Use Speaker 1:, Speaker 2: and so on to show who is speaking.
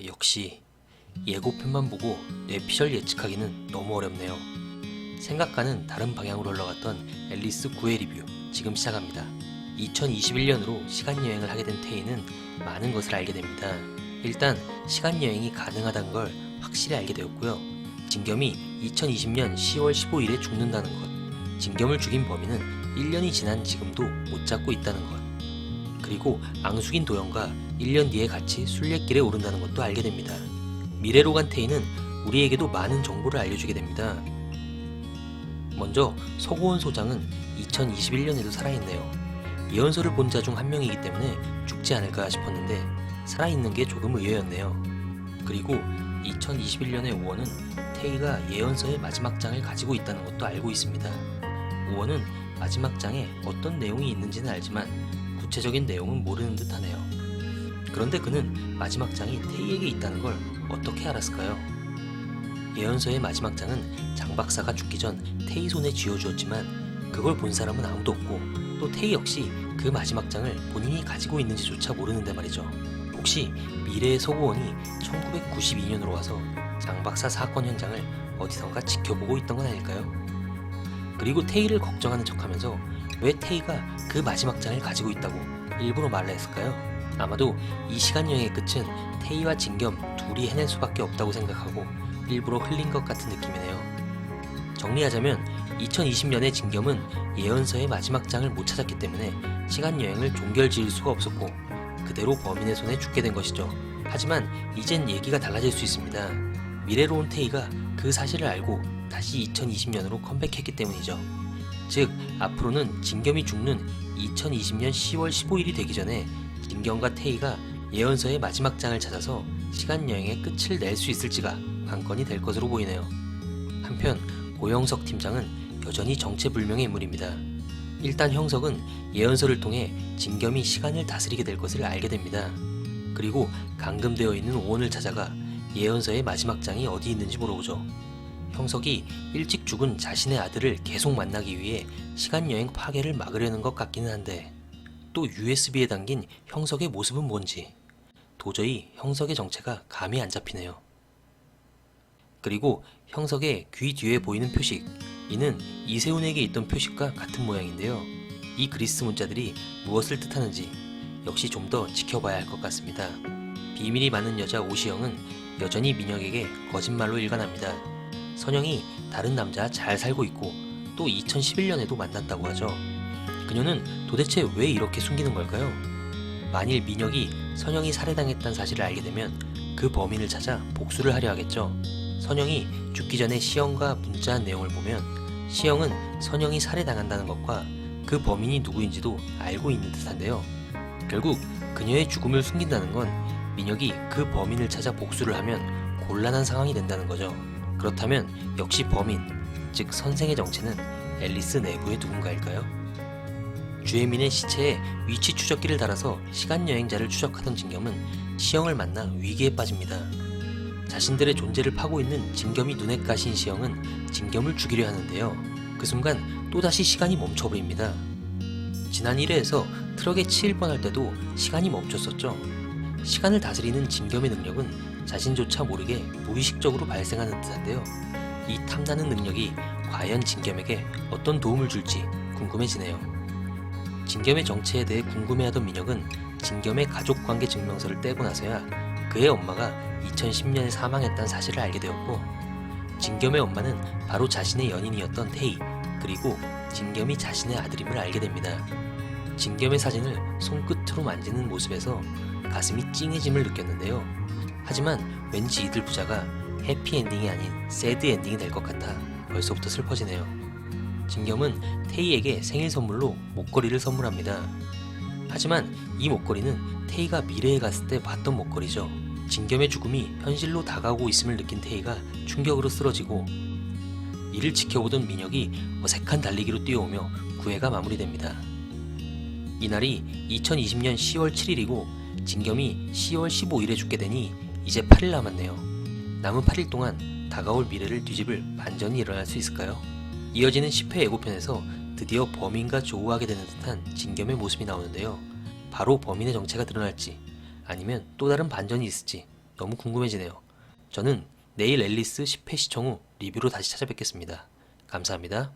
Speaker 1: 역시 예고편만 보고 뇌피셜 예측하기는 너무 어렵네요. 생각과는 다른 방향으로 흘러갔던 앨리스 9회 리뷰 지금 시작합니다. 2021년으로 시간여행을 하게 된 테이는 많은 것을 알게 됩니다. 일단 시간여행이 가능하다는 걸 확실히 알게 되었고요. 진겸이 2020년 10월 15일에 죽는다는 것, 진겸을 죽인 범인은 1년이 지난 지금도 못 잡고 있다는 것, 그리고 앙숙인 도영과 1년 뒤에 같이 순례길에 오른다는 것도 알게 됩니다. 미래로 간 테이는 우리에게도 많은 정보를 알려주게 됩니다. 먼저 서고원 소장은 2021년에도 살아있네요. 예언서를 본 자 중 한 명이기 때문에 죽지 않을까 싶었는데 살아있는 게 조금 의외였네요. 그리고 2021년의 5원은 테이가 예언서의 마지막 장을 가지고 있다는 것도 알고 있습니다. 5원은 마지막 장에 어떤 내용이 있는지는 알지만 구체적인 내용은 모르는 듯 하네요. 그런데 그는 마지막 장이 테이에게 있다는 걸 어떻게 알았을까요? 예언서의 마지막 장은 장 박사가 죽기 전 테이 손에 쥐어주었지만 그걸 본 사람은 아무도 없고 또 테이 역시 그 마지막 장을 본인이 가지고 있는지조차 모르는데 말이죠. 혹시 미래의 서고원이 1992년으로 와서 장 박사 사건 현장을 어디선가 지켜보고 있던 건 아닐까요? 그리고 테이를 걱정하는 척하면서 왜 테이가 그 마지막 장을 가지고 있다고 일부러 말을 했을까요? 아마도 이 시간여행의 끝은 테이와 진겸 둘이 해낼 수밖에 없다고 생각하고 일부러 흘린 것 같은 느낌이네요. 정리하자면 2020년에 진겸은 예언서의 마지막 장을 못 찾았기 때문에 시간여행을 종결 지을 수가 없었고 그대로 범인의 손에 죽게 된 것이죠. 하지만 이젠 얘기가 달라질 수 있습니다. 미래로 온 테이가 그 사실을 알고 다시 2020년으로 컴백했기 때문이죠. 즉 앞으로는 진겸이 죽는 2020년 10월 15일이 되기 전에 진겸과 테이가 예언서의 마지막 장을 찾아서 시간여행의 끝을 낼 수 있을지가 관건이 될 것으로 보이네요. 한편 고영석 팀장은 여전히 정체불명의 인물입니다. 일단 형석은 예언서를 통해 진겸이 시간을 다스리게 될 것을 알게 됩니다. 그리고 감금되어 있는 오원을 찾아가 예언서의 마지막 장이 어디 있는지 물어보죠. 형석이 일찍 죽은 자신의 아들을 계속 만나기 위해 시간여행 파괴를 막으려는 것 같기는 한데 또 USB에 담긴 형석의 모습은 뭔지 도저히 형석의 정체가 감이 안 잡히네요. 그리고 형석의 귀 뒤에 보이는 표식, 이는 이세훈에게 있던 표식과 같은 모양인데요. 이 그리스 문자들이 무엇을 뜻하는지 역시 좀 더 지켜봐야 할 것 같습니다. 비밀이 많은 여자 오시영은 여전히 민혁에게 거짓말로 일관합니다. 선영이 다른 남자 잘 살고 있고 또 2011년에도 만났다고 하죠. 그녀는 도대체 왜 이렇게 숨기는 걸까요? 만일 민혁이 선영이 살해당했다는 사실을 알게 되면 그 범인을 찾아 복수를 하려 하겠죠. 선영이 죽기 전에 시영과 문자한 내용을 보면 시영은 선영이 살해당한다는 것과 그 범인이 누구인지도 알고 있는 듯한데요. 결국 그녀의 죽음을 숨긴다는 건 민혁이 그 범인을 찾아 복수를 하면 곤란한 상황이 된다는 거죠. 그렇다면 역시 범인, 즉 선생의 정체는 앨리스 내부의 누군가일까요? 주혜민의 시체에 위치 추적기를 달아서 시간여행자를 추적하던 진겸은 시영을 만나 위기에 빠집니다. 자신들의 존재를 파고 있는 진겸이 눈에 까신 시영은 진겸을 죽이려 하는데요. 그 순간 또다시 시간이 멈춰버립니다. 지난 1회에서 트럭에 치일 뻔할 때도 시간이 멈췄었죠. 시간을 다스리는 진겸의 능력은 자신조차 모르게 무의식적으로 발생하는 듯한데요. 이 탐나는 능력이 과연 진겸에게 어떤 도움을 줄지 궁금해지네요. 진겸의 정체에 대해 궁금해하던 민혁은 진겸의 가족관계 증명서를 떼고 나서야 그의 엄마가 2010년에 사망했다는 사실을 알게 되었고 진겸의 엄마는 바로 자신의 연인이었던 테이, 그리고 진겸이 자신의 아들임을 알게 됩니다. 진겸의 사진을 손끝으로 만지는 모습에서 가슴이 찡해짐을 느꼈는데요. 하지만 왠지 이들 부자가 해피엔딩이 아닌 새드엔딩이 될 것 같아 벌써부터 슬퍼지네요. 진겸은 테이에게 생일 선물로 목걸이를 선물합니다. 하지만 이 목걸이는 테이가 미래에 갔을 때 봤던 목걸이죠. 진겸의 죽음이 현실로 다가오고 있음을 느낀 테이가 충격으로 쓰러지고 이를 지켜보던 민혁이 어색한 달리기로 뛰어오며 9회가 마무리됩니다. 이날이 2020년 10월 7일이고 진겸이 10월 15일에 죽게 되니 이제 8일 남았네요. 남은 8일 동안 다가올 미래를 뒤집을 반전이 일어날 수 있을까요? 이어지는 10회 예고편에서 드디어 범인과 조우하게 되는 듯한 진겸의 모습이 나오는데요. 바로 범인의 정체가 드러날지 아니면 또 다른 반전이 있을지 너무 궁금해지네요. 저는 내일 앨리스 10회 시청 후 리뷰로 다시 찾아뵙겠습니다. 감사합니다.